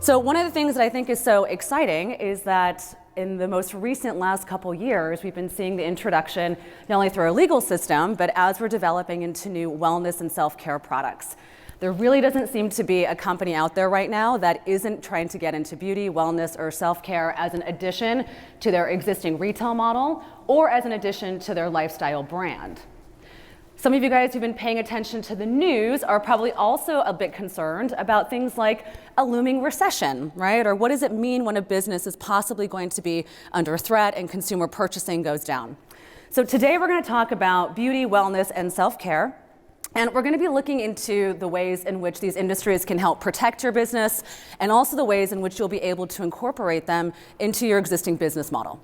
So one of the things that I think is so exciting is that in the most recent last couple years, we've been seeing the introduction, not only through our legal system, but as we're developing into new wellness and self-care products. There really doesn't seem to be a company out there right now that isn't trying to get into beauty, wellness, or self-care as an addition to their existing retail model or as an addition to their lifestyle brand. Some of you guys who've been paying attention to the news are probably also a bit concerned about things like a looming recession, right? Or what does it mean when a business is possibly going to be under threat and consumer purchasing goes down? So today we're going to talk about beauty, wellness, and self-care. And we're going to be looking into the ways in which these industries can help protect your business and also the ways in which you'll be able to incorporate them into your existing business model.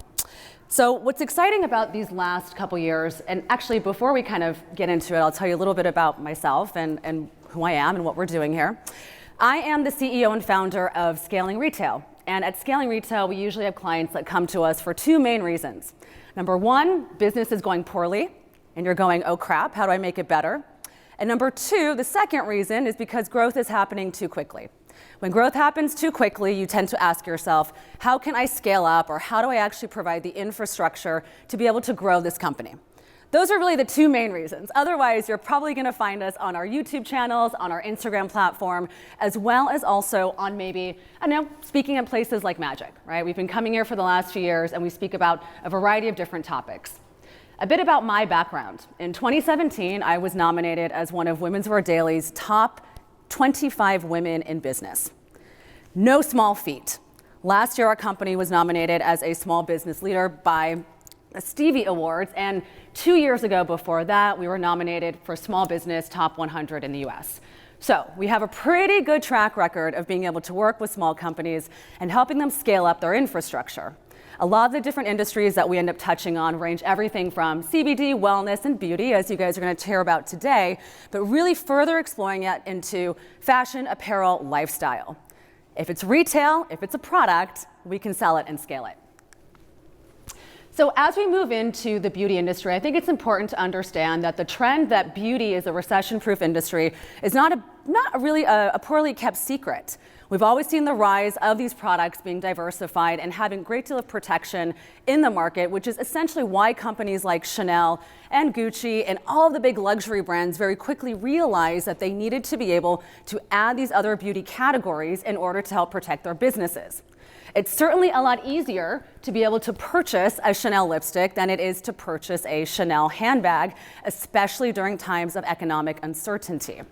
So what's exciting about these last couple years, and actually before we kind of get into it, I'll tell you a little bit about myself and who I am and what we're doing here. I am the CEO and founder of Scaling Retail. And at Scaling Retail, we usually have clients that come to us for two main reasons. Number one, business is going poorly, and you're going, oh crap, how do I make it better? And number two, the second reason is because growth is happening too quickly. When growth happens too quickly, you tend to ask yourself, how can I scale up, or how do I actually provide the infrastructure to be able to grow this company? Those are really the two main reasons. Otherwise, you're probably going to find us on our YouTube channels, on our Instagram platform, as well as also on maybe, speaking at places like Magic, right? We've been coming here for the last few years, and we speak about a variety of different topics. A bit about my background. In 2017, I was nominated as one of Women's Wear Daily's top 25 women in business. No small feat. Last year, our company was nominated as a small business leader by the Stevie Awards, and 2 years ago before that, we were nominated for Small Business Top 100 in the US. So we have a pretty good track record of being able to work with small companies and helping them scale up their infrastructure. A lot of the different industries that we end up touching on range everything from CBD, wellness, and beauty, as you guys are going to hear about today, but really further exploring it into fashion, apparel, lifestyle. If it's retail, if it's a product, we can sell it and scale it. So as we move into the beauty industry, I think it's important to understand that the trend that beauty is a recession-proof industry is not really a poorly kept secret. We've always seen the rise of these products being diversified and having a great deal of protection in the market, which is essentially why companies like Chanel and Gucci and all of the big luxury brands very quickly realized that they needed to be able to add these other beauty categories in order to help protect their businesses. It's certainly a lot easier to be able to purchase a Chanel lipstick than it is to purchase a Chanel handbag, especially during times of economic uncertainty.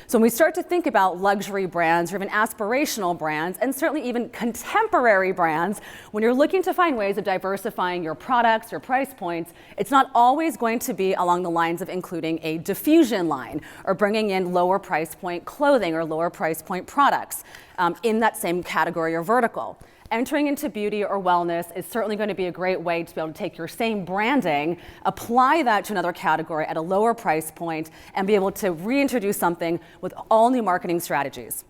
So when we start to think about luxury brands or even aspirational brands, and certainly even contemporary brands, when you're looking to find ways of diversifying your products, your price points, it's not always going to be along the lines of including a diffusion line or bringing in lower price point clothing or lower price point products in that same category or vertical. Entering into beauty or wellness is certainly going to be a great way to be able to take your same branding, apply that to another category at a lower price point, and be able to reintroduce something with all new marketing strategies.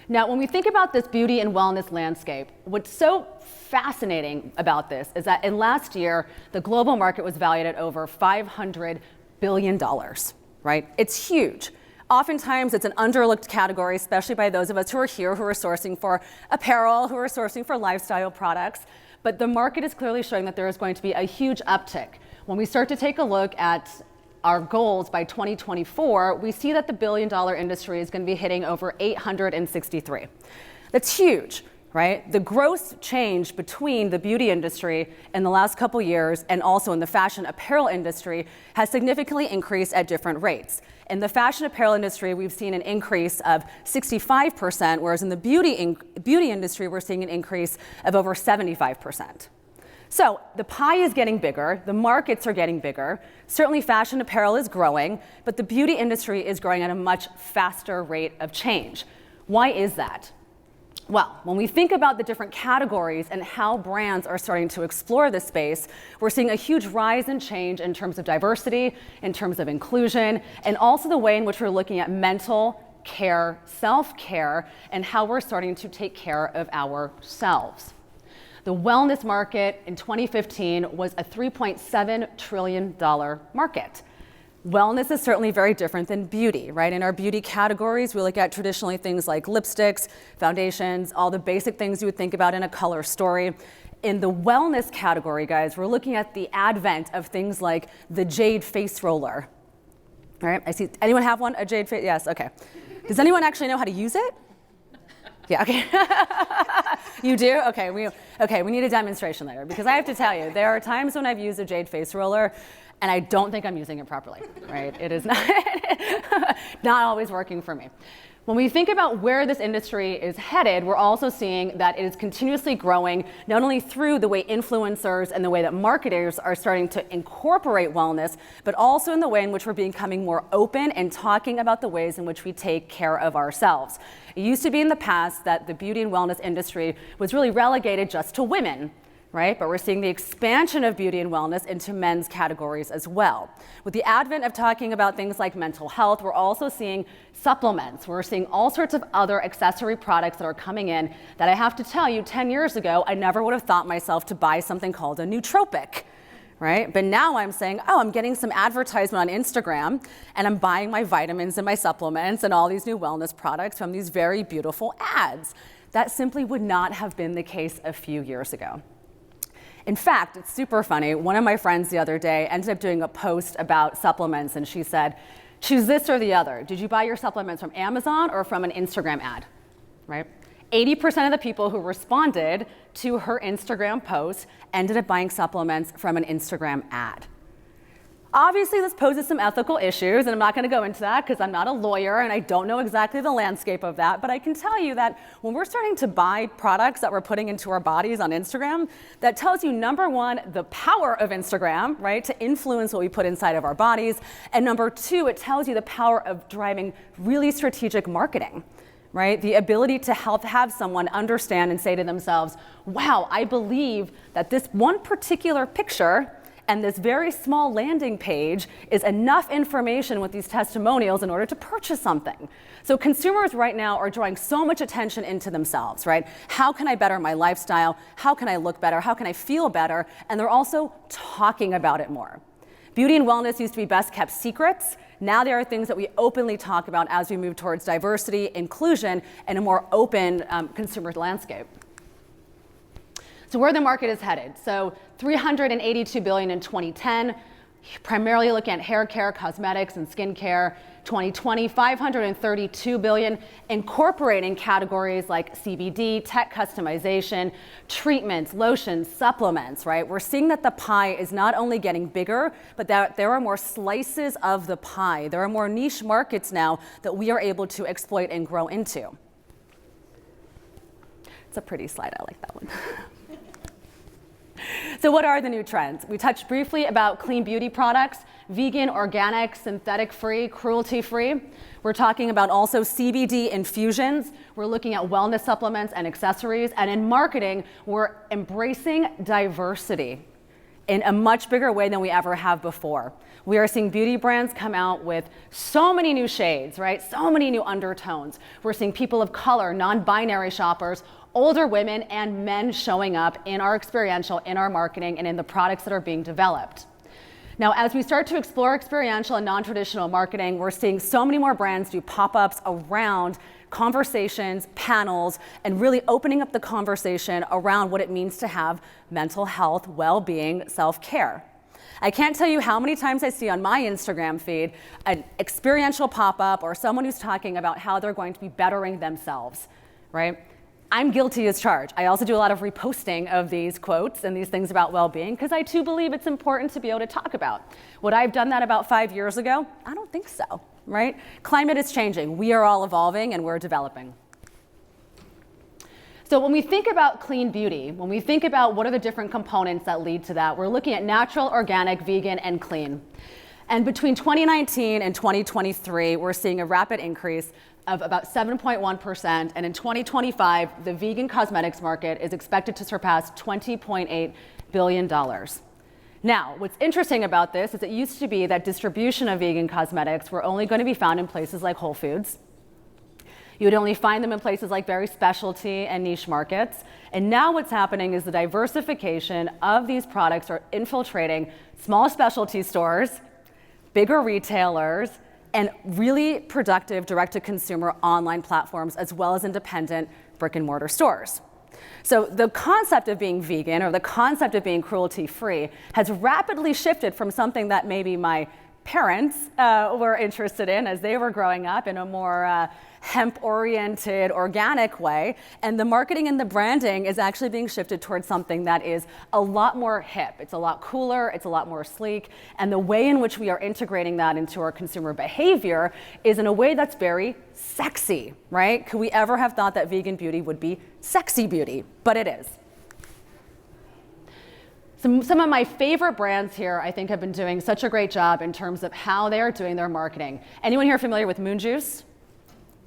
Now, when we think about this beauty and wellness landscape, what's so fascinating about this is that in last year, the global market was valued at over $500 billion, right? It's huge. Oftentimes, it's an underlooked category, especially by those of us who are here who are sourcing for apparel, who are sourcing for lifestyle products. But the market is clearly showing that there is going to be a huge uptick. When we start to take a look at our goals by 2024, we see that the billion-dollar industry is going to be hitting over 863. That's huge, right? The growth change between the beauty industry in the last couple years and also in the fashion apparel industry has significantly increased at different rates. In the fashion apparel industry, we've seen an increase of 65%, whereas in the beauty industry, we're seeing an increase of over 75%. So the pie is getting bigger, the markets are getting bigger. Certainly fashion apparel is growing, but the beauty industry is growing at a much faster rate of change. Why is that? Well, when we think about the different categories and how brands are starting to explore this space, we're seeing a huge rise and change in terms of diversity, in terms of inclusion, and also the way in which we're looking at mental care, self-care, and how we're starting to take care of ourselves. The wellness market in 2015 was a $3.7 trillion market. Wellness is certainly very different than beauty, right? In our beauty categories, we look at traditionally things like lipsticks, foundations, all the basic things you would think about in a color story. In the wellness category, guys, we're looking at the advent of things like the Jade face roller. All right, I see, anyone have one, a Jade face? Yes, okay. Does anyone actually know how to use it? Yeah, okay. You do? Okay, we need a demonstration later, because I have to tell you, there are times when I've used a Jade face roller and I don't think I'm using it properly, right? It is not always working for me. When we think about where this industry is headed, we're also seeing that it is continuously growing, not only through the way influencers and the way that marketers are starting to incorporate wellness, but also in the way in which we're becoming more open and talking about the ways in which we take care of ourselves. It used to be in the past that the beauty and wellness industry was really relegated just to women, right? But we're seeing the expansion of beauty and wellness into men's categories as well. With the advent of talking about things like mental health, we're also seeing supplements. We're seeing all sorts of other accessory products that are coming in that I have to tell you, 10 years ago, I never would have thought myself to buy something called a nootropic, right? But now I'm saying, oh, I'm getting some advertisement on Instagram and I'm buying my vitamins and my supplements and all these new wellness products from these very beautiful ads. That simply would not have been the case a few years ago. In fact, it's super funny. One of my friends the other day ended up doing a post about supplements, and she said, choose this or the other. Did you buy your supplements from Amazon or from an Instagram ad, right? 80% of the people who responded to her Instagram post ended up buying supplements from an Instagram ad. Obviously, this poses some ethical issues, and I'm not going to go into that because I'm not a lawyer and I don't know exactly the landscape of that, but I can tell you that when we're starting to buy products that we're putting into our bodies on Instagram, that tells you, number one, the power of Instagram, right, to influence what we put inside of our bodies, and number two, it tells you the power of driving really strategic marketing, right? The ability to have someone understand and say to themselves, wow, I believe that this one particular picture and this very small landing page is enough information with these testimonials in order to purchase something. So consumers right now are drawing so much attention into themselves, right? How can I better my lifestyle? How can I look better? How can I feel better? And they're also talking about it more. Beauty and wellness used to be best kept secrets. Now there are things that we openly talk about as we move towards diversity, inclusion, and a more open consumer landscape. So where the market is headed. So $382 billion in 2010, primarily looking at hair care, cosmetics, and skincare. 2020, $532 billion, incorporating categories like CBD, tech customization, treatments, lotions, supplements, right? We're seeing that the pie is not only getting bigger, but that there are more slices of the pie. There are more niche markets now that we are able to exploit and grow into. It's a pretty slide, I like that one. So what are the new trends? We touched briefly about clean beauty products, vegan, organic, synthetic-free, cruelty-free. We're talking about also CBD infusions. We're looking at wellness supplements and accessories. And in marketing, we're embracing diversity in a much bigger way than we ever have before. We are seeing beauty brands come out with so many new shades, right? So many new undertones. We're seeing people of color, non-binary shoppers, older women and men showing up in our experiential, in our marketing, and in the products that are being developed. Now, as we start to explore experiential and non-traditional marketing, we're seeing so many more brands do pop-ups around conversations, panels, and really opening up the conversation around what it means to have mental health, well-being, self-care. I can't tell you how many times I see on my Instagram feed an experiential pop-up or someone who's talking about how they're going to be bettering themselves, right? I'm guilty as charged. I also do a lot of reposting of these quotes and these things about well-being because I too believe it's important to be able to talk about. Would I have done that about 5 years ago? I don't think so, right? Climate is changing. We are all evolving and we're developing. So when we think about clean beauty, when we think about what are the different components that lead to that, we're looking at natural, organic, vegan, and clean. And between 2019 and 2023, we're seeing a rapid increase of about 7.1%, and in 2025, the vegan cosmetics market is expected to surpass $20.8 billion. Now, what's interesting about this is it used to be that distribution of vegan cosmetics were only going to be found in places like Whole Foods. You would only find them in places like very specialty and niche markets. And now what's happening is the diversification of these products are infiltrating small specialty stores, bigger retailers, and really productive direct-to-consumer online platforms, as well as independent brick-and-mortar stores. So the concept of being vegan, or the concept of being cruelty-free, has rapidly shifted from something that maybe my parents were interested in as they were growing up in a more hemp-oriented, organic way, and the marketing and the branding is actually being shifted towards something that is a lot more hip. It's a lot cooler, it's a lot more sleek, and the way in which we are integrating that into our consumer behavior is in a way that's very sexy, right? Could we ever have thought that vegan beauty would be sexy beauty? But it is. Some of my favorite brands here, I think, have been doing such a great job in terms of how they are doing their marketing. Anyone here familiar with Moon Juice?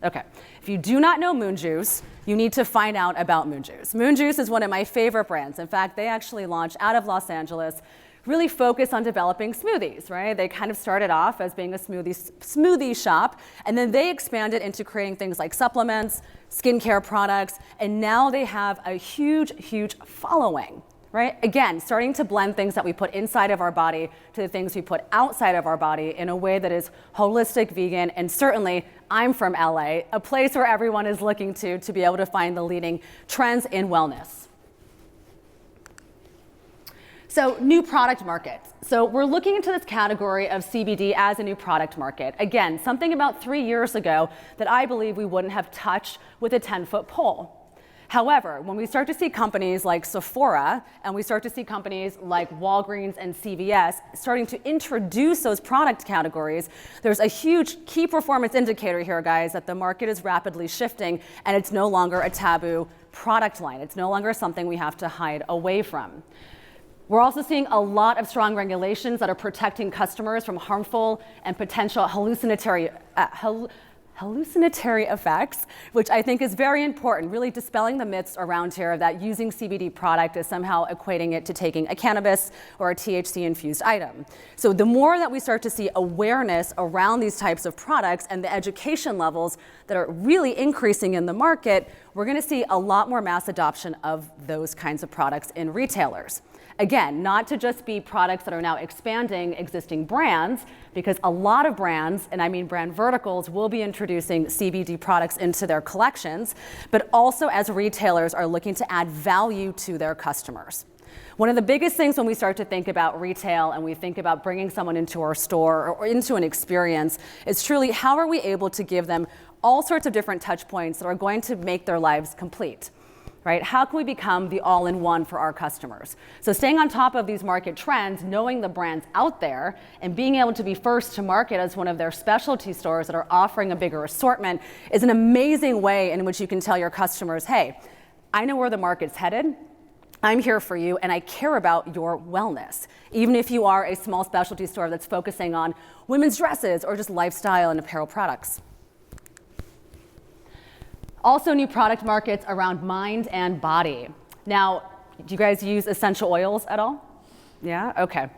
Okay. If you do not know Moon Juice, you need to find out about Moon Juice. Moon Juice is one of my favorite brands. In fact, they actually launched out of Los Angeles, really focused on developing smoothies, right? They kind of started off as being a smoothie shop, and then they expanded into creating things like supplements, skincare products, and now they have a huge, huge following. Right? Again, starting to blend things that we put inside of our body to the things we put outside of our body in a way that is holistic, vegan, and certainly, I'm from LA, a place where everyone is looking to be able to find the leading trends in wellness. So, new product markets. So we're looking into this category of CBD as a new product market. Again, something about 3 years ago that I believe we wouldn't have touched with a 10-foot pole. However, when we start to see companies like Sephora and we start to see companies like Walgreens and CVS starting to introduce those product categories, there's a huge key performance indicator here, guys, that the market is rapidly shifting and it's no longer a taboo product line. It's no longer something we have to hide away from. We're also seeing a lot of strong regulations that are protecting customers from harmful and potential hallucinatory effects, which I think is very important, really dispelling the myths around here that using CBD product is somehow equating it to taking a cannabis or a THC-infused item. So the more that we start to see awareness around these types of products and the education levels that are really increasing in the market, we're going to see a lot more mass adoption of those kinds of products in retailers. Again, not to just be products that are now expanding existing brands, because a lot of brands, and I mean brand verticals, will be introducing CBD products into their collections, but also as retailers are looking to add value to their customers. One of the biggest things when we start to think about retail and we think about bringing someone into our store or into an experience is truly how are we able to give them all sorts of different touch points that are going to make their lives complete. Right? How can we become the all-in-one for our customers? So staying on top of these market trends, knowing the brands out there, and being able to be first to market as one of their specialty stores that are offering a bigger assortment is an amazing way in which you can tell your customers, hey, I know where the market's headed, I'm here for you, and I care about your wellness. Even if you are a small specialty store that's focusing on women's dresses or just lifestyle and apparel products. Also, new product markets around mind and body. Now, do you guys use essential oils at all? Yeah? Okay.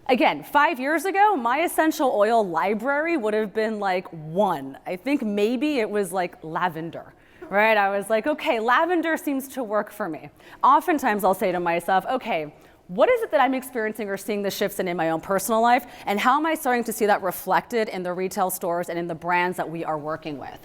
Again, 5 years ago, my essential oil library would have been like one. I think maybe it was like lavender, right? I was like, okay, lavender seems to work for me. Oftentimes I'll say to myself, okay, what is it that I'm experiencing or seeing the shifts in my own personal life? And how am I starting to see that reflected in the retail stores and in the brands that we are working with?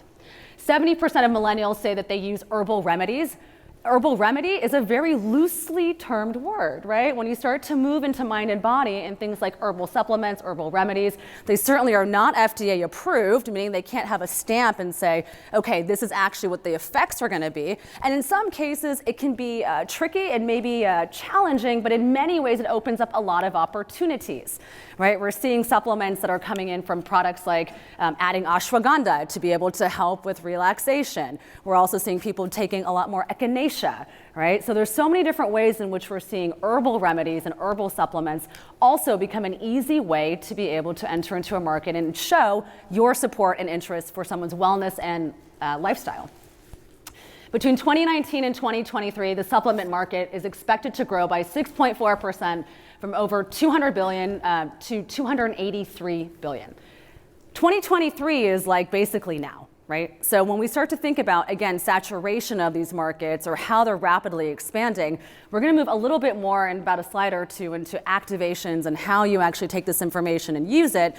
70% of millennials say that they use herbal remedies. Herbal remedy is a very loosely termed word, right? When you start to move into mind and body and things like herbal supplements, herbal remedies, they certainly are not FDA approved, meaning they can't have a stamp and say, okay, this is actually what the effects are going to be. And in some cases, it can be tricky and maybe challenging, but in many ways, it opens up a lot of opportunities, right? We're seeing supplements that are coming in from products like adding ashwagandha to be able to help with relaxation. We're also seeing people taking a lot more echinacea, right? So there's so many different ways in which we're seeing herbal remedies and herbal supplements also become an easy way to be able to enter into a market and show your support and interest for someone's wellness and lifestyle. Between 2019 and 2023, the supplement market is expected to grow by 6.4% from over 200 billion to 283 billion. 2023 is like basically now. right? So when we start to think about, again, saturation of these markets or how they're rapidly expanding, we're going to move a little bit more in about a slide or two into activations and how you actually take this information and use it.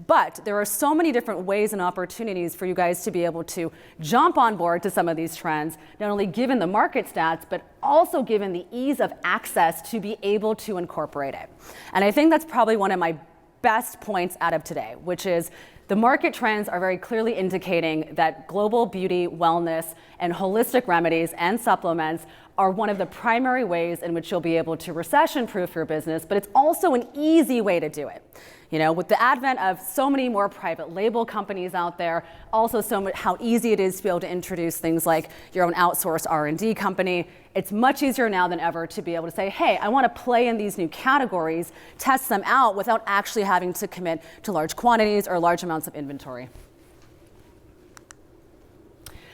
But there are so many different ways and opportunities for you guys to be able to jump on board to some of these trends, not only given the market stats, but also given the ease of access to be able to incorporate it. And I think that's probably one of my best points out of today, which is the market trends are very clearly indicating that global beauty, wellness, and holistic remedies and supplements are one of the primary ways in which you'll be able to recession-proof your business, but it's also an easy way to do it. You know, with the advent of so many more private label companies out there, also how easy it is to be able to introduce things like your own outsourced R&D company. It's much easier now than ever to be able to say, hey, I want to play in these new categories, test them out without actually having to commit to large quantities or large amounts of inventory.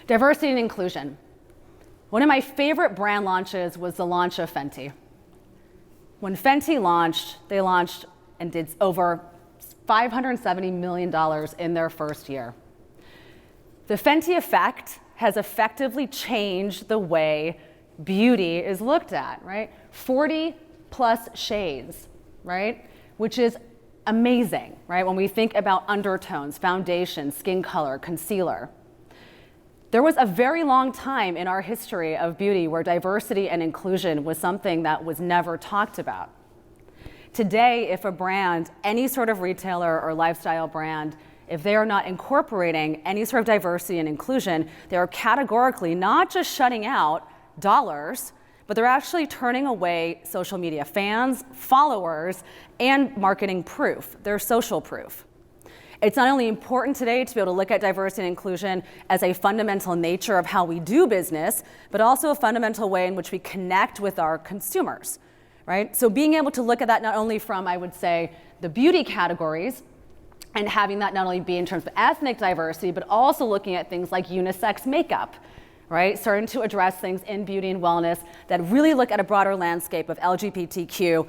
Diversity and inclusion. One of my favorite brand launches was the launch of Fenty. When Fenty launched, they launched and did over $570 million in their first year. The Fenty effect has effectively changed the way beauty is looked at, right? 40 plus shades, right? Which is amazing, right? When we think about undertones, foundation, skin color, concealer. There was a very long time in our history of beauty where diversity and inclusion was something that was never talked about. Today, if a brand, any sort of retailer or lifestyle brand, if they are not incorporating any sort of diversity and inclusion, they are categorically not just shutting out dollars, but they're actually turning away social media fans, followers, and marketing proof, their social proof. It's not only important today to be able to look at diversity and inclusion as a fundamental nature of how we do business, but also a fundamental way in which we connect with our consumers. Right? So being able to look at that not only from, I would say, the beauty categories and having that not only be in terms of ethnic diversity, but also looking at things like unisex makeup, right? Starting to address things in beauty and wellness that really look at a broader landscape of LGBTQ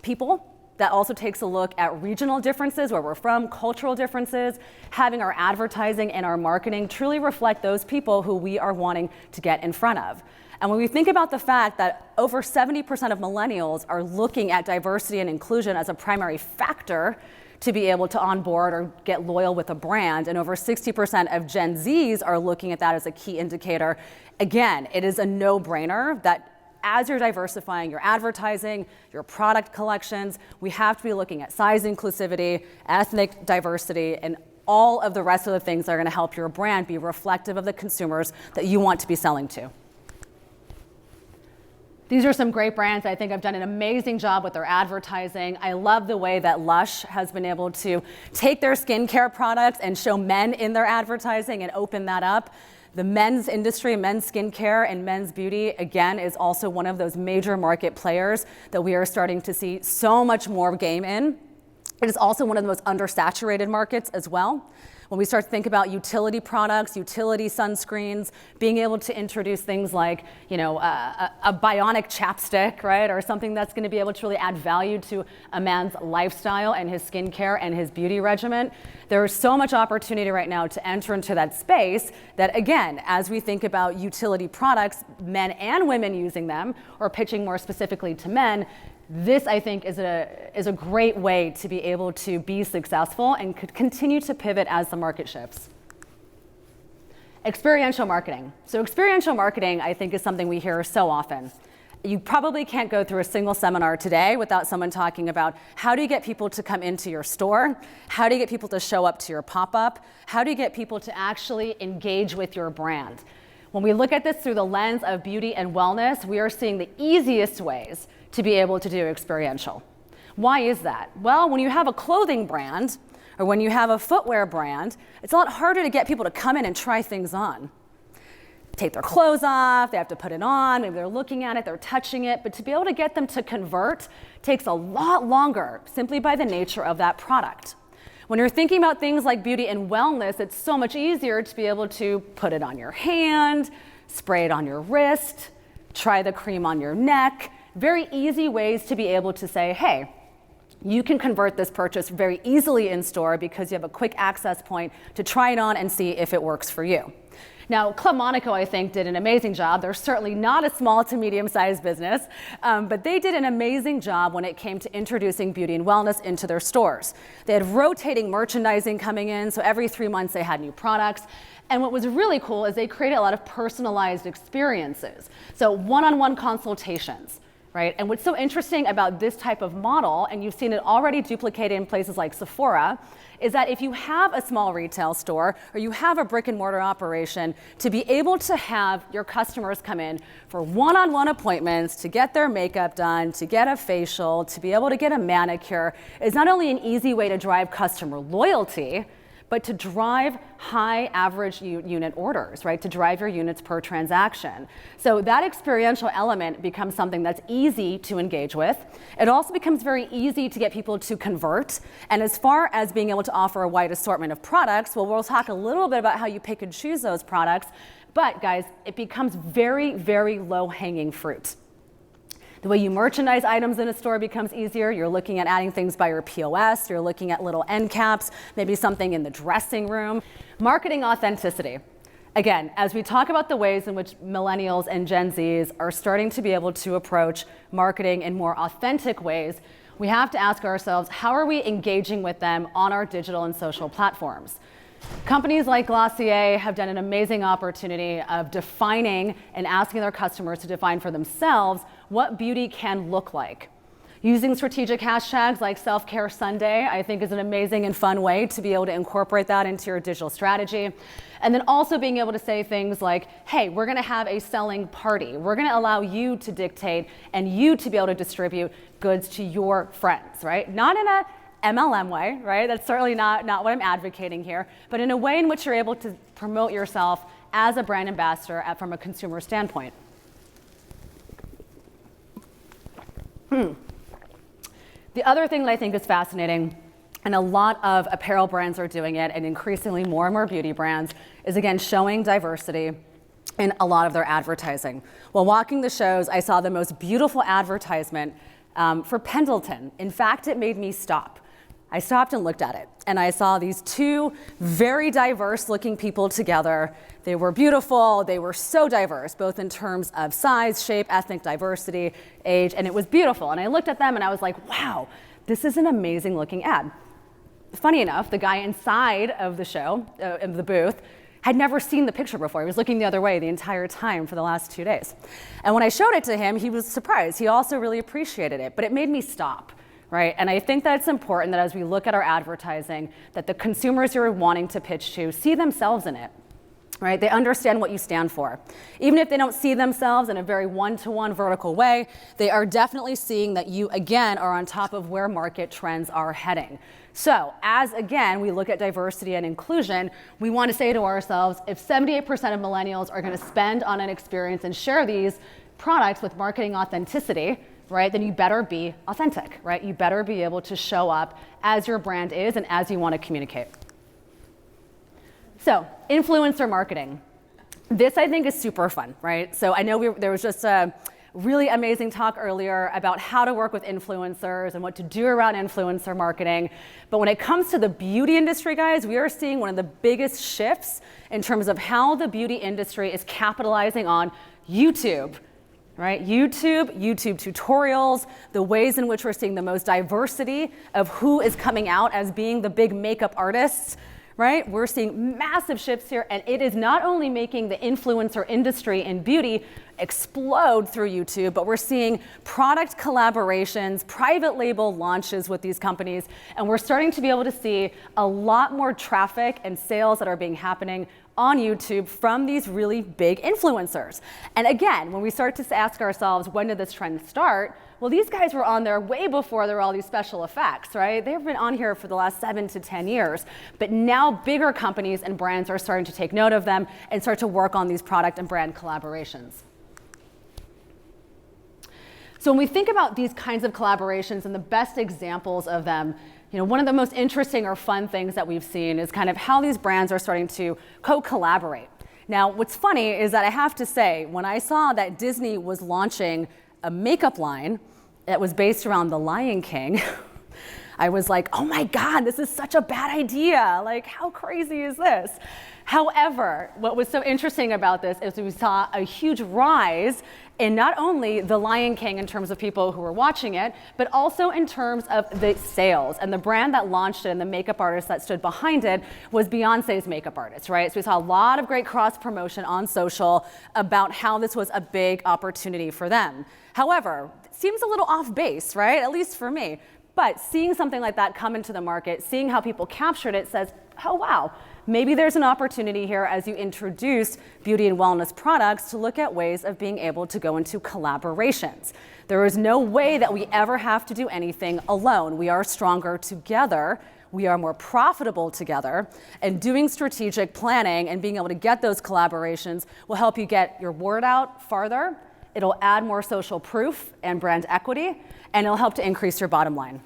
people. That also takes a look at regional differences, where we're from, cultural differences, having our advertising and our marketing truly reflect those people who we are wanting to get in front of. And when we think about the fact that over 70% of millennials are looking at diversity and inclusion as a primary factor to be able to onboard or get loyal with a brand, and over 60% of Gen Zs are looking at that as a key indicator, again, it is a no-brainer that as you're diversifying your advertising, your product collections, we have to be looking at size inclusivity, ethnic diversity, and all of the rest of the things that are going to help your brand be reflective of the consumers that you want to be selling to. These are some great brands. I think I've done an amazing job with their advertising. I love the way that Lush has been able to take their skincare products and show men in their advertising and open that up. The men's industry, men's skincare and men's beauty, again, is also one of those major market players that we are starting to see so much more game in. It is also one of the most undersaturated markets as well. When we start to think about utility products, utility sunscreens, being able to introduce things like, you know, a bionic chapstick, right? Or something that's going to be able to really add value to a man's lifestyle and his skincare and his beauty regimen. There is so much opportunity right now to enter into that space that, again, as we think about utility products, men and women using them, or pitching more specifically to men, this, I think, is a great way to be able to be successful and could continue to pivot as the market shifts. Experiential marketing. So experiential marketing, I think, is something we hear so often. You probably can't go through a single seminar today without someone talking about how do you get people to come into your store? How do you get people to show up to your pop-up? How do you get people to actually engage with your brand? When we look at this through the lens of beauty and wellness, we are seeing the easiest ways to be able to do experiential. Why is that? Well, when you have a clothing brand or when you have a footwear brand, it's a lot harder to get people to come in and try things on. Take their clothes off, they have to put it on, maybe they're looking at it, they're touching it, but to be able to get them to convert takes a lot longer simply by the nature of that product. When you're thinking about things like beauty and wellness, it's so much easier to be able to put it on your hand, spray it on your wrist, try the cream on your neck. Very easy ways to be able to say, hey, you can convert this purchase very easily in store because you have a quick access point to try it on and see if it works for you. Now, Club Monaco, I think, did an amazing job. They're certainly not a small to medium-sized business, but they did an amazing job when it came to introducing beauty and wellness into their stores. They had rotating merchandising coming in, so every 3 months they had new products. And what was really cool is they created a lot of personalized experiences. So one-on-one consultations, right? And what's so interesting about this type of model, and you've seen it already duplicated in places like Sephora, is that if you have a small retail store or you have a brick and mortar operation, to be able to have your customers come in for one-on-one appointments, to get their makeup done, to get a facial, to be able to get a manicure, is not only an easy way to drive customer loyalty, but to drive high average unit orders, right? To drive your units per transaction. So that experiential element becomes something that's easy to engage with. It also becomes very easy to get people to convert. And as far as being able to offer a wide assortment of products, well, we'll talk a little bit about how you pick and choose those products. But guys, it becomes very, very low-hanging fruit. The way you merchandise items in a store becomes easier. You're looking at adding things by your POS. You're looking at little end caps, maybe something in the dressing room. Marketing authenticity. Again, as we talk about the ways in which millennials and Gen Zs are starting to be able to approach marketing in more authentic ways, we have to ask ourselves, how are we engaging with them on our digital and social platforms? Companies like Glossier have done an amazing opportunity of defining and asking their customers to define for themselves what beauty can look like. Using strategic hashtags like Self-Care Sunday, I think, is an amazing and fun way to be able to incorporate that into your digital strategy. And then also being able to say things like, hey, we're going to have a selling party. We're going to allow you to dictate and you to be able to distribute goods to your friends, right? Not in a MLM way, right? That's certainly not what I'm advocating here, but in a way in which you're able to promote yourself as a brand ambassador from a consumer standpoint. The other thing that I think is fascinating, and a lot of apparel brands are doing it, and increasingly more and more beauty brands, is again showing diversity in a lot of their advertising. While walking the shows, I saw the most beautiful advertisement for Pendleton. In fact, it made me stop. I stopped and looked at it, and I saw these two very diverse looking people together. They were beautiful, they were so diverse, both in terms of size, shape, ethnic diversity, age, and it was beautiful. And I looked at them and I was like, wow, this is an amazing looking ad. Funny enough, the guy inside of the show, in the booth, had never seen the picture before. He was looking the other way the entire time for the last 2 days. And when I showed it to him, he was surprised. He also really appreciated it, but it made me stop. Right? And I think that it's important that as we look at our advertising, that the consumers you're wanting to pitch to see themselves in it. Right? They understand what you stand for. Even if they don't see themselves in a very one-to-one vertical way, they are definitely seeing that you, again, are on top of where market trends are heading. So as, again, we look at diversity and inclusion, we want to say to ourselves, if 78% of millennials are going to spend on an experience and share these products with marketing authenticity, right, then you better be authentic, right? You better be able to show up as your brand is and as you want to communicate. So, influencer marketing. This, I think, is super fun, right? So I know there was just a really amazing talk earlier about how to work with influencers and what to do around influencer marketing. But when it comes to the beauty industry, guys, we are seeing one of the biggest shifts in terms of how the beauty industry is capitalizing on YouTube. Right? YouTube tutorials, the ways in which we're seeing the most diversity of who is coming out as being the big makeup artists, right? We're seeing massive shifts here, and it is not only making the influencer industry in beauty explode through YouTube, but we're seeing product collaborations, private label launches with these companies, and we're starting to be able to see a lot more traffic and sales that are being happening on YouTube from these really big influencers. And again, when we start to ask ourselves, when did this trend start? Well, these guys were on there way before there were all these special effects, right? They've been on here for the last 7 to 10 years, but now bigger companies and brands are starting to take note of them and start to work on these product and brand collaborations. So when we think about these kinds of collaborations and the best examples of them, you know, one of the most interesting or fun things that we've seen is kind of how these brands are starting to co-collaborate. Now, what's funny is that I have to say, when I saw that Disney was launching a makeup line that was based around The Lion King, I was like, oh my God, this is such a bad idea. Like, how crazy is this? However, what was so interesting about this is we saw a huge rise in not only The Lion King in terms of people who were watching it, but also in terms of the sales. And the brand that launched it and the makeup artist that stood behind it was Beyonce's makeup artist, right? So we saw a lot of great cross promotion on social about how this was a big opportunity for them. However, it seems a little off base, right? At least for me. But seeing something like that come into the market, seeing how people captured it says, oh wow, maybe there's an opportunity here as you introduce beauty and wellness products to look at ways of being able to go into collaborations. There is no way that we ever have to do anything alone. We are stronger together. We are more profitable together. And doing strategic planning and being able to get those collaborations will help you get your word out farther. It'll add more social proof and brand equity, and it'll help to increase your bottom line.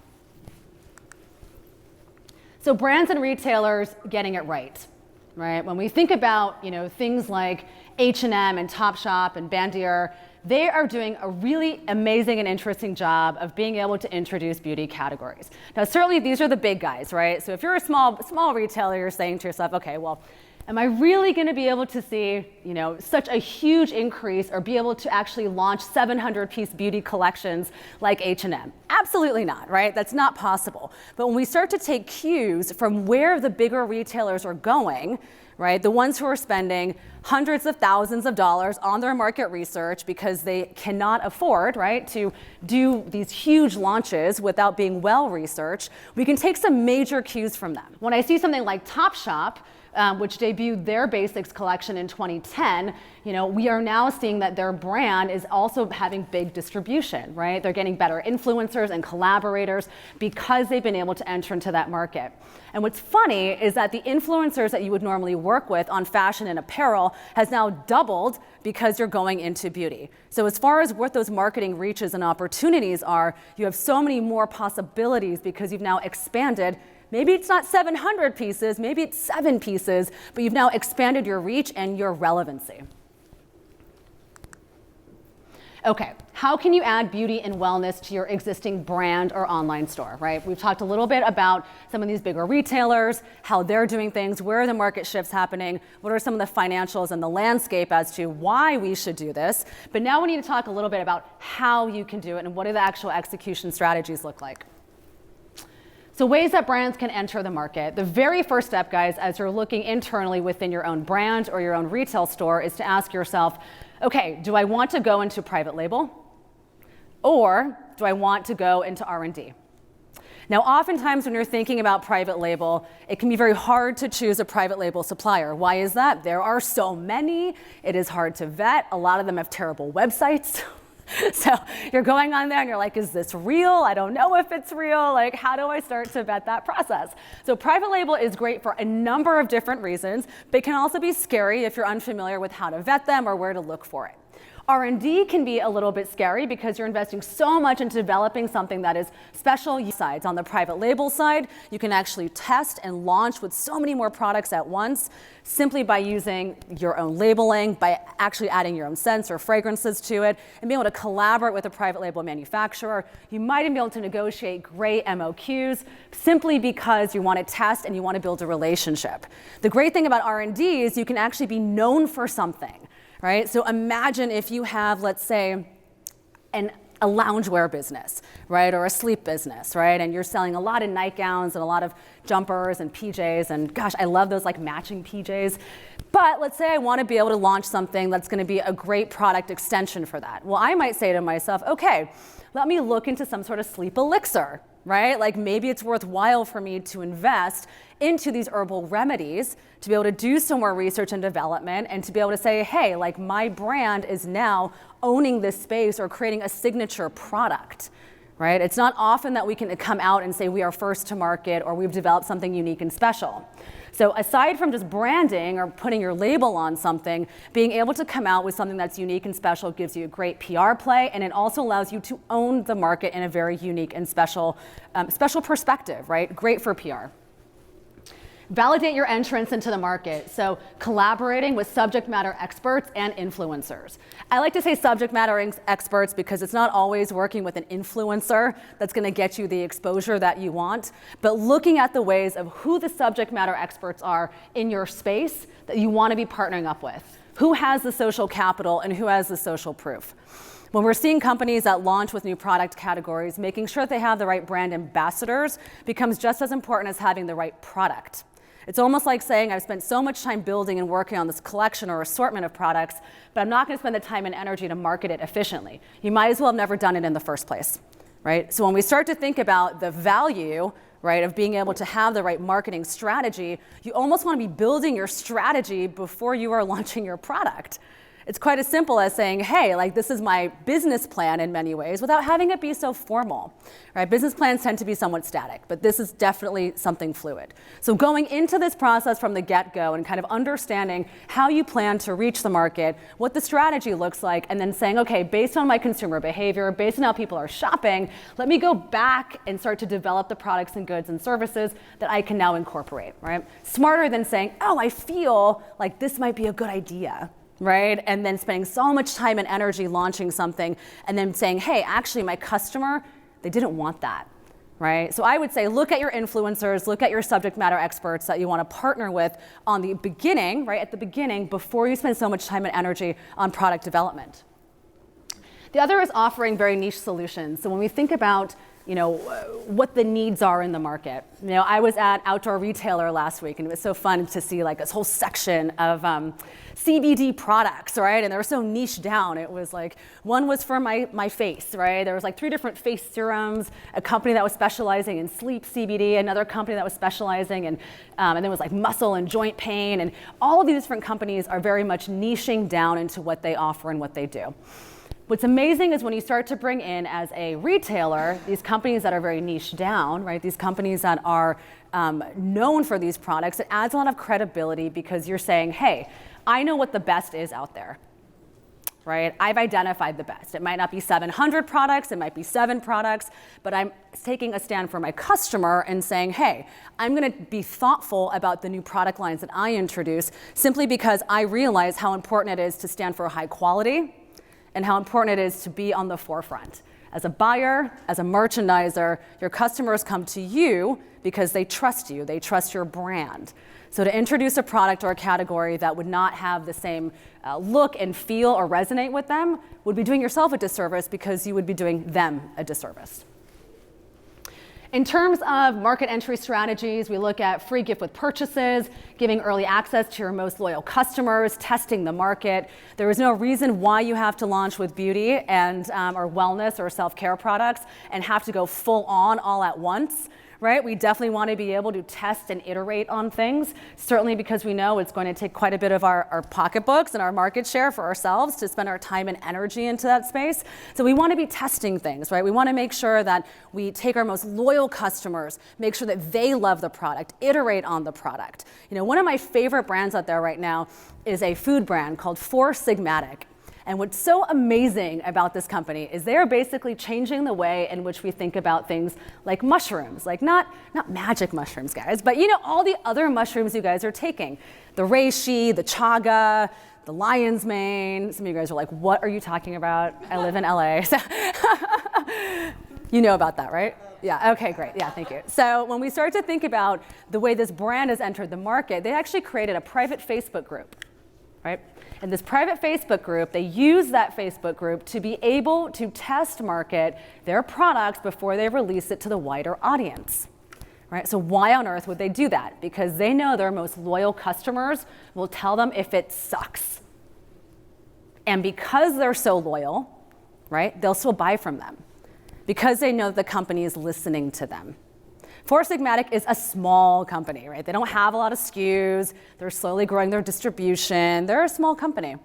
So brands and retailers getting it right? When we think about things like H&M and Topshop and Bandier, they are doing a really amazing and interesting job of being able to introduce beauty categories. Now, certainly these are the big guys, right? So if you're a small retailer, you're saying to yourself, okay, well, am I really going to be able to see, such a huge increase or be able to actually launch 700-piece beauty collections like H&M? Absolutely not, right? That's not possible. But when we start to take cues from where the bigger retailers are going, right, the ones who are spending hundreds of thousands of dollars on their market research because they cannot afford, right, to do these huge launches without being well researched, we can take some major cues from them. When I see something like Topshop, which debuted their basics collection in 2010, we are now seeing that their brand is also having big distribution, right? They're getting better influencers and collaborators because they've been able to enter into that market. And what's funny is that the influencers that you would normally work with on fashion and apparel has now doubled because you're going into beauty. So as far as what those marketing reaches and opportunities are, you have so many more possibilities because you've now expanded. Maybe it's not 700 pieces, maybe it's 7 pieces, but you've now expanded your reach and your relevancy. Okay, how can you add beauty and wellness to your existing brand or online store, right? We've talked a little bit about some of these bigger retailers, how they're doing things, where are the market shifts happening, what are some of the financials and the landscape as to why we should do this. But now we need to talk a little bit about how you can do it and what do the actual execution strategies look like. So ways that brands can enter the market. The very first step, guys, as you're looking internally within your own brand or your own retail store is to ask yourself, okay, do I want to go into private label? Or do I want to go into R&D? Now, oftentimes when you're thinking about private label, it can be very hard to choose a private label supplier. Why is that? There are so many. It is hard to vet. A lot of them have terrible websites. So you're going on there and you're like, is this real? I don't know if it's real. Like, how do I start to vet that process? So private label is great for a number of different reasons, but it can also be scary if you're unfamiliar with how to vet them or where to look for it. R&D can be a little bit scary because you're investing so much into developing something that is special. Sides on the private label side, you can actually test and launch with so many more products at once simply by using your own labeling, by actually adding your own scents or fragrances to it, and being able to collaborate with a private label manufacturer. You might even be able to negotiate great MOQs simply because you want to test and you want to build a relationship. The great thing about R&D is you can actually be known for something. Right? So imagine if you have, let's say, a loungewear business, right? Or a sleep business, right? And you're selling a lot of nightgowns and a lot of jumpers and PJs. And gosh, I love those like matching PJs. But let's say I want to be able to launch something that's going to be a great product extension for that. Well, I might say to myself, okay, let me look into some sort of sleep elixir, right? Like maybe it's worthwhile for me to invest into these herbal remedies to be able to do some more research and development and to be able to say, hey, like my brand is now owning this space or creating a signature product, right? It's not often that we can come out and say we are first to market or we've developed something unique and special. So aside from just branding or putting your label on something, being able to come out with something that's unique and special gives you a great PR play, and it also allows you to own the market in a very unique and special perspective, right? Great for PR. Validate your entrance into the market. So collaborating with subject matter experts and influencers. I like to say subject matter experts because it's not always working with an influencer that's going to get you the exposure that you want, but looking at the ways of who the subject matter experts are in your space that you want to be partnering up with. Who has the social capital and who has the social proof? When we're seeing companies that launch with new product categories, making sure that they have the right brand ambassadors becomes just as important as having the right product. It's almost like saying, I've spent so much time building and working on this collection or assortment of products, but I'm not going to spend the time and energy to market it efficiently. You might as well have never done it in the first place, right? So when we start to think about the value, right, of being able to have the right marketing strategy, you almost want to be building your strategy before you are launching your product. It's quite as simple as saying, hey, like this is my business plan in many ways without having it be so formal, right? Business plans tend to be somewhat static, but this is definitely something fluid. So going into this process from the get-go and kind of understanding how you plan to reach the market, what the strategy looks like, and then saying, okay, based on my consumer behavior, based on how people are shopping, let me go back and start to develop the products and goods and services that I can now incorporate, right? Smarter than saying, oh, I feel like this might be a good idea, right? And then spending so much time and energy launching something and then saying, hey, actually my customer, they didn't want that, right? So I would say look at your influencers, look at your subject matter experts that you want to partner with on the beginning, right? At the beginning, before you spend so much time and energy on product development. The other is offering very niche solutions. So when we think about what the needs are in the market. I was at Outdoor Retailer last week, and it was so fun to see like this whole section of CBD products, right? And they were so niche down. It was like, one was for my face, right? There was like 3 different face serums, a company that was specializing in sleep CBD, another company that was specializing in, and then it was like muscle and joint pain. And all of these different companies are very much niching down into what they offer and what they do. What's amazing is when you start to bring in, as a retailer, these companies that are very niche down, right? These companies that are known for these products, it adds a lot of credibility because you're saying, hey, I know what the best is out there, right? I've identified the best. It might not be 700 products, it might be 7 products, but I'm taking a stand for my customer and saying, hey, I'm going to be thoughtful about the new product lines that I introduce simply because I realize how important it is to stand for high quality and how important it is to be on the forefront. As a buyer, as a merchandiser, your customers come to you because they trust you, they trust your brand. So to introduce a product or a category that would not have the same look and feel or resonate with them would be doing yourself a disservice because you would be doing them a disservice. In terms of market entry strategies, we look at free gift with purchases, giving early access to your most loyal customers, testing the market. There is no reason why you have to launch with beauty and or wellness or self-care products and have to go full on all at once. Right? We definitely want to be able to test and iterate on things, certainly because we know it's going to take quite a bit of our pocketbooks and our market share for ourselves to spend our time and energy into that space. So we want to be testing things, right? We want to make sure that we take our most loyal customers, make sure that they love the product, iterate on the product. One of my favorite brands out there right now is a food brand called Four Sigmatic. And what's so amazing about this company is they're basically changing the way in which we think about things like mushrooms, like not magic mushrooms, guys, but all the other mushrooms you guys are taking. The reishi, the chaga, the lion's mane. Some of you guys are like, what are you talking about? I live in LA. So you know about that, right? Yeah, okay, great. Yeah, thank you. So when we start to think about the way this brand has entered the market, they actually created a private Facebook group, right? In this private Facebook group, they use that Facebook group to be able to test market their products before they release it to the wider audience. Right? So why on earth would they do that? Because they know their most loyal customers will tell them if it sucks. And because they're so loyal, right, they'll still buy from them. Because they know that the company is listening to them. Four Sigmatic is a small company, right? They don't have a lot of SKUs. They're slowly growing their distribution. They're a small company.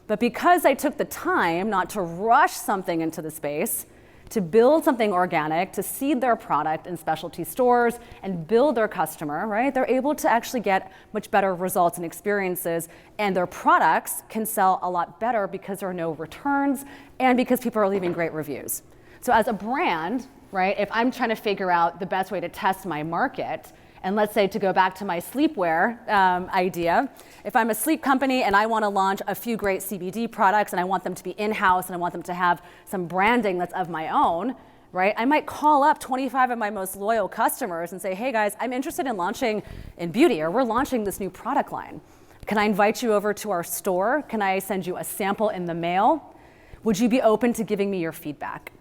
But because they took the time not to rush something into the space, to build something organic, to seed their product in specialty stores and build their customer, right? They're able to actually get much better results and experiences, and their products can sell a lot better because there are no returns and because people are leaving great reviews. So as a brand, right, if I'm trying to figure out the best way to test my market And let's say, to go back to my sleepwear idea, if I'm a sleep company and I want to launch a few great CBD products and I want them to be in-house and I want them to have some branding that's of my own, right? I might call up 25 of my most loyal customers and say, hey guys, I'm interested in launching in beauty, or we're launching this new product line. Can I invite you over to our store? Can I send you a sample in the mail? Would you be open to giving me your feedback?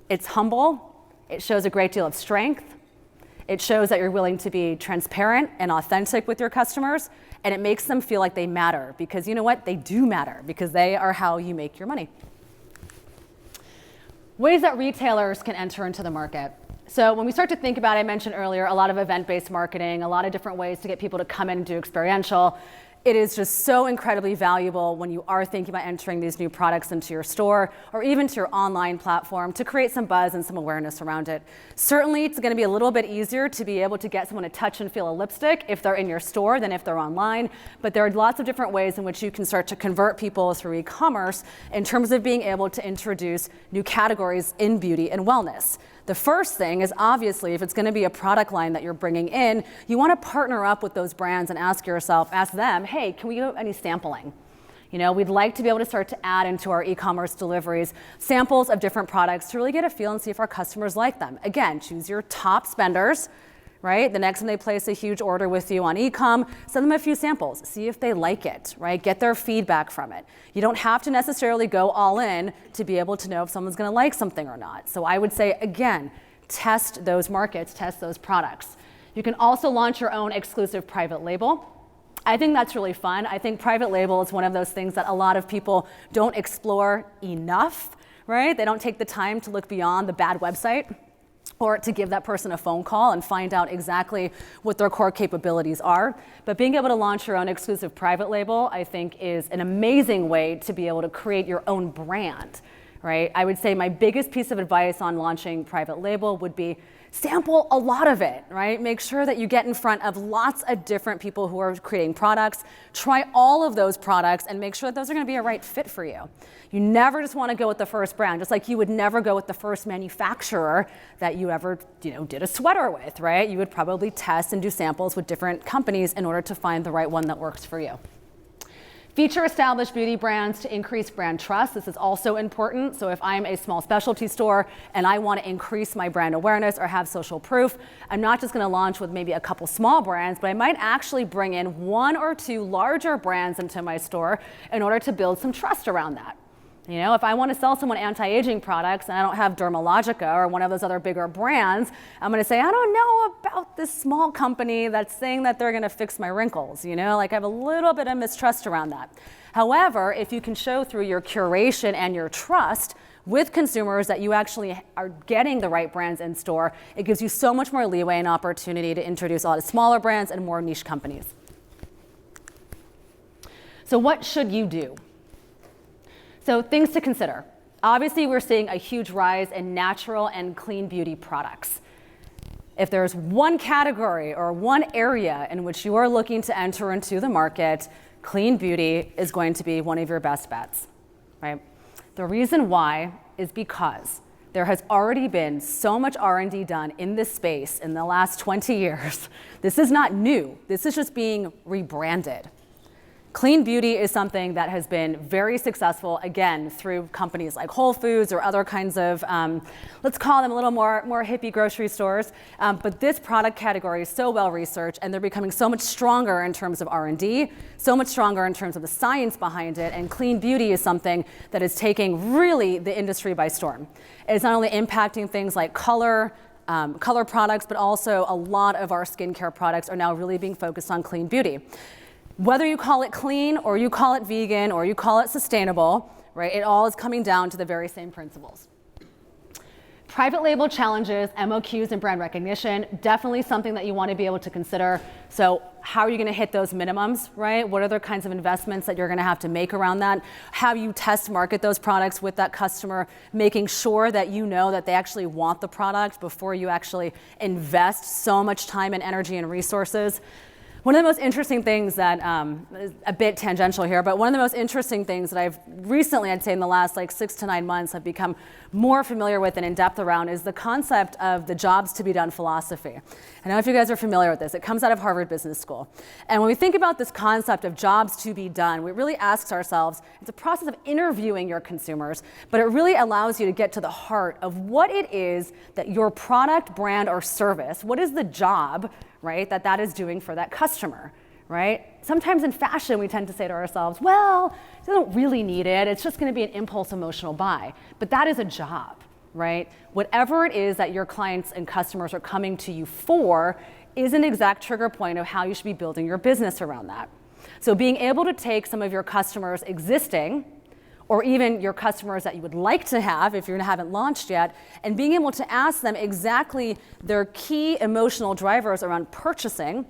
It's humble. It shows a great deal of strength. It shows that you're willing to be transparent and authentic with your customers, and it makes them feel like they matter, because you know what? They do matter, because they are how you make your money. Ways that retailers can enter into the market. So when we start to think about, I mentioned earlier, a lot of event-based marketing, a lot of different ways to get people to come in and do experiential. It is just so incredibly valuable when you are thinking about entering these new products into your store or even to your online platform to create some buzz and some awareness around it. Certainly, it's going to be a little bit easier to be able to get someone to touch and feel a lipstick if they're in your store than if they're online, but there are lots of different ways in which you can start to convert people through e-commerce in terms of being able to introduce new categories in beauty and wellness. The first thing is, obviously, if it's going to be a product line that you're bringing in, you want to partner up with those brands and ask them, hey, can we do any sampling? You know, we'd like to be able to start to add into our e-commerce deliveries samples of different products to really get a feel and see if our customers like them. Again, choose your top spenders, right? The next time they place a huge order with you on e-com, send them a few samples, see if they like it, right? Get their feedback from it. You don't have to necessarily go all in to be able to know if someone's gonna like something or not. So I would say, again, test those markets, test those products. You can also launch your own exclusive private label. I think that's really fun. I think private label is one of those things that a lot of people don't explore enough, right? They don't take the time to look beyond the bad website, or to give that person a phone call and find out exactly what their core capabilities are. But being able to launch your own exclusive private label, I think, is an amazing way to be able to create your own brand, right? I would say my biggest piece of advice on launching private label would be sample a lot of it, right? Make sure that you get in front of lots of different people who are creating products. Try all of those products and make sure that those are gonna be a right fit for you. You never just wanna go with the first brand, just like you would never go with the first manufacturer that you ever did a sweater with, right? You would probably test and do samples with different companies in order to find the right one that works for you. Feature established beauty brands to increase brand trust. This is also important. So if I'm a small specialty store and I want to increase my brand awareness or have social proof, I'm not just going to launch with maybe a couple small brands, but I might actually bring in one or two larger brands into my store in order to build some trust around that. You know, if I want to sell someone anti-aging products and I don't have Dermalogica or one of those other bigger brands, I'm going to say, I don't know about this small company that's saying that they're going to fix my wrinkles. You know, like I have a little bit of mistrust around that. However, if you can show through your curation and your trust with consumers that you actually are getting the right brands in store, it gives you so much more leeway and opportunity to introduce a lot of smaller brands and more niche companies. So what should you do? So things to consider. Obviously, we're seeing a huge rise in natural and clean beauty products. If there's one category or one area in which you are looking to enter into the market, clean beauty is going to be one of your best bets, right? The reason why is because there has already been so much R&D done in this space in the last 20 years. This is not new. This is just being rebranded. Clean beauty is something that has been very successful, again, through companies like Whole Foods or other kinds of, let's call them a little more hippie grocery stores. But this product category is so well researched, and they're becoming so much stronger in terms of R&D, so much stronger in terms of the science behind it, and clean beauty is something that is taking really the industry by storm. It's not only impacting things like color products, but also a lot of our skincare products are now really being focused on clean beauty. Whether you call it clean or you call it vegan or you call it sustainable, right, it all is coming down to the very same principles. Private label challenges, MOQs, and brand recognition, definitely something that you want to be able to consider. So how are you going to hit those minimums, right? What are the kinds of investments that you're going to have to make around that? How you test market those products with that customer, making sure that you know that they actually want the product before you actually invest so much time and energy and resources. One of the most interesting things that, is a bit tangential here, but one of the most interesting things that I've recently, I'd say in the last like 6 to 9 months, have become more familiar with and in depth around is the concept of the jobs to be done philosophy. I don't know if you guys are familiar with this. It comes out of Harvard Business School. And when we think about this concept of jobs to be done, we really ask ourselves, it's a process of interviewing your consumers, but it really allows you to get to the heart of what it is that your product, brand, or service, what is the job, right, that is doing for that customer, right? Sometimes in fashion, we tend to say to ourselves, well, they don't really need it. It's just going to be an impulse emotional buy. But that is a job, right? Whatever it is that your clients and customers are coming to you for is an exact trigger point of how you should be building your business around that. So being able to take some of your customers existing, or even your customers that you would like to have if you haven't launched yet, and being able to ask them exactly their key emotional drivers around purchasing,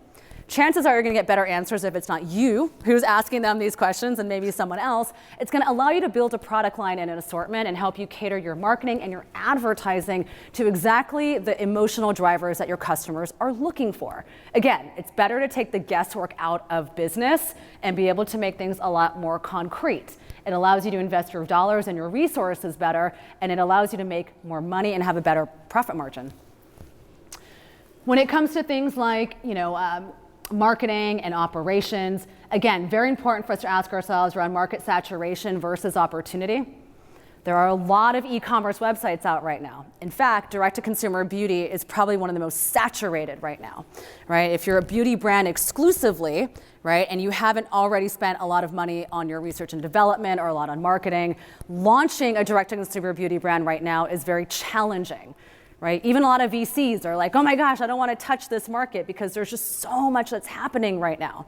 chances are you're gonna get better answers if it's not you who's asking them these questions and maybe someone else. It's gonna allow you to build a product line and an assortment and help you cater your marketing and your advertising to exactly the emotional drivers that your customers are looking for. Again, it's better to take the guesswork out of business and be able to make things a lot more concrete. It allows you to invest your dollars and your resources better, and it allows you to make more money and have a better profit margin. When it comes to things like, marketing and operations, again, very important for us to ask ourselves around market saturation versus opportunity. There are a lot of e-commerce websites out right now. In fact, direct-to-consumer beauty is probably one of the most saturated right now, right? If you're a beauty brand exclusively, right, and you haven't already spent a lot of money on your research and development or a lot on marketing, launching a direct-to-consumer beauty brand right now is very challenging, right? Even a lot of VCs are like, oh my gosh, I don't want to touch this market because there's just so much that's happening right now.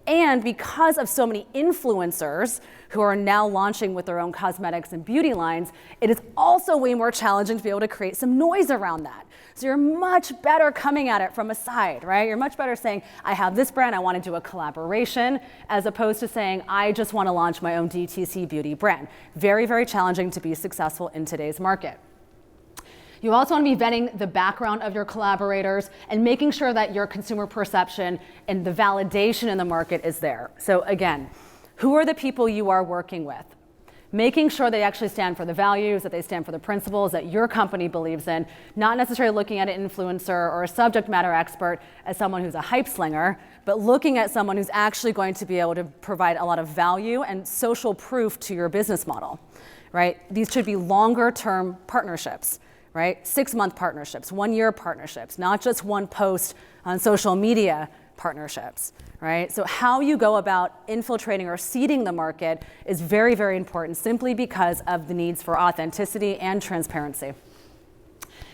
And because of so many influencers who are now launching with their own cosmetics and beauty lines, it is also way more challenging to be able to create some noise around that. So you're much better coming at it from a side, right? You're much better saying, I have this brand, I want to do a collaboration, as opposed to saying, I just want to launch my own DTC beauty brand. Very, very challenging to be successful in today's market. You also want to be vetting the background of your collaborators and making sure that your consumer perception and the validation in the market is there. So again, who are the people you are working with? Making sure they actually stand for the values, that they stand for the principles that your company believes in, not necessarily looking at an influencer or a subject matter expert as someone who's a hype slinger, but looking at someone who's actually going to be able to provide a lot of value and social proof to your business model, right? These should be longer term partnerships, right? 6-month partnerships, 1-year partnerships, not just one post on social media partnerships, right? So how you go about infiltrating or seeding the market is very, very important simply because of the needs for authenticity and transparency.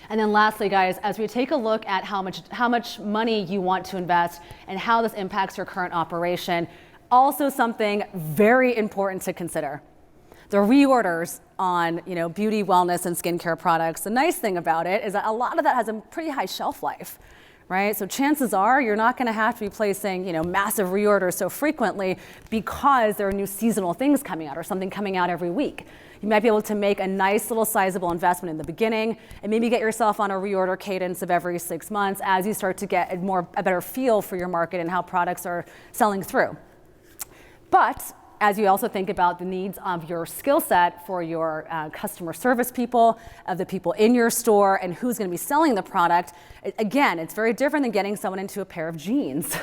And then lastly, guys, as we take a look at how much money you want to invest and how this impacts your current operation, also something very important to consider. The reorders on beauty, wellness, and skincare products. The nice thing about it is that a lot of that has a pretty high shelf life, right? So chances are you're not going to have to be placing massive reorders so frequently because there are new seasonal things coming out or something coming out every week. You might be able to make a nice little sizable investment in the beginning and maybe get yourself on a reorder cadence of every 6 months as you start to get a better feel for your market and how products are selling through. But as you also think about the needs of your skill set for your customer service people, of the people in your store, and who's going to be selling the product, again, it's very different than getting someone into a pair of jeans,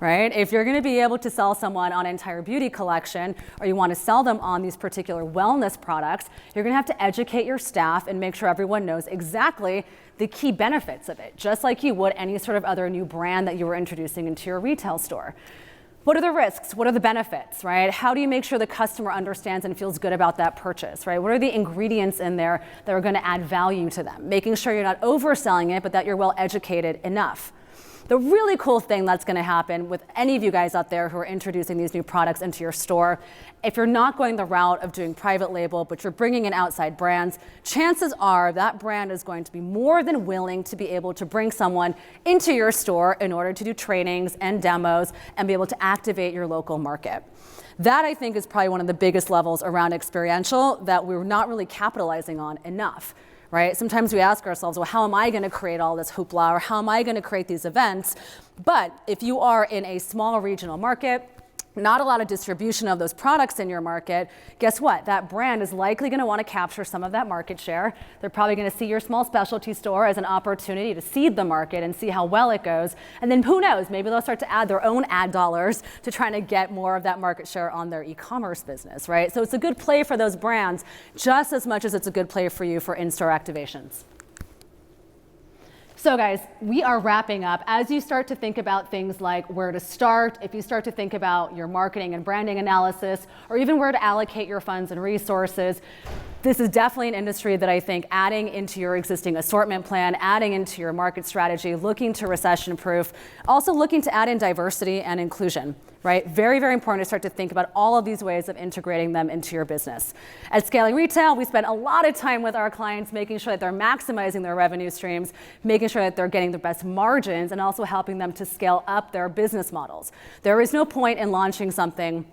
right? If you're going to be able to sell someone on an entire beauty collection, or you want to sell them on these particular wellness products, you're going to have to educate your staff and make sure everyone knows exactly the key benefits of it, just like you would any sort of other new brand that you were introducing into your retail store. What are the risks? What are the benefits, right? How do you make sure the customer understands and feels good about that purchase, right? What are the ingredients in there that are going to add value to them? Making sure you're not overselling it, but that you're well educated enough. The really cool thing that's going to happen with any of you guys out there who are introducing these new products into your store, if you're not going the route of doing private label, but you're bringing in outside brands, chances are that brand is going to be more than willing to be able to bring someone into your store in order to do trainings and demos and be able to activate your local market. That, I think, is probably one of the biggest levels around experiential that we're not really capitalizing on enough. right? Sometimes we ask ourselves, well, how am I going to create all this hoopla, or how am I going to create these events? But if you are in a small regional market, not a lot of distribution of those products in your market, guess what? That brand is likely going to want to capture some of that market share. They're probably going to see your small specialty store as an opportunity to seed the market and see how well it goes. And then who knows, maybe they'll start to add their own ad dollars to trying to get more of that market share on their e-commerce business, right? So it's a good play for those brands just as much as it's a good play for you for in-store activations. So guys, we are wrapping up. As you start to think about things like where to start, if you start to think about your marketing and branding analysis, or even where to allocate your funds and resources, this is definitely an industry that I think adding into your existing assortment plan, adding into your market strategy, looking to recession-proof, also looking to add in diversity and inclusion, right? Very, very important to start to think about all of these ways of integrating them into your business. At Scaling Retail, we spend a lot of time with our clients making sure that they're maximizing their revenue streams, making sure that they're getting the best margins, and also helping them to scale up their business models. There is no point in launching something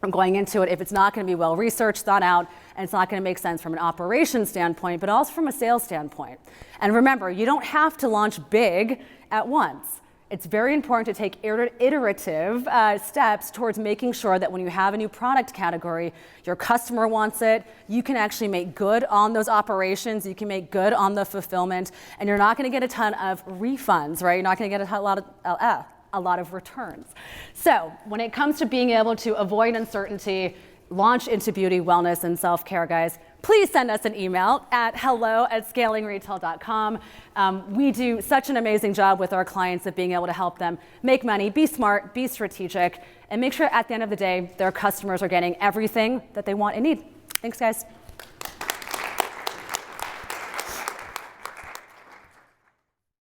or going into it if it's not going to be well researched, thought out, and it's not going to make sense from an operations standpoint, but also from a sales standpoint. And remember, you don't have to launch big at once. It's very important to take iterative steps towards making sure that when you have a new product category, your customer wants it, you can actually make good on those operations, you can make good on the fulfillment, and you're not going to get a ton of refunds, right? You're not going to get a lot of returns. So when it comes to being able to avoid uncertainty, launch into beauty, wellness, and self-care, guys, please send us an email at hello@scalingretail.com. We do such an amazing job with our clients of being able to help them make money, be smart, be strategic, and make sure at the end of the day, their customers are getting everything that they want and need. Thanks, guys.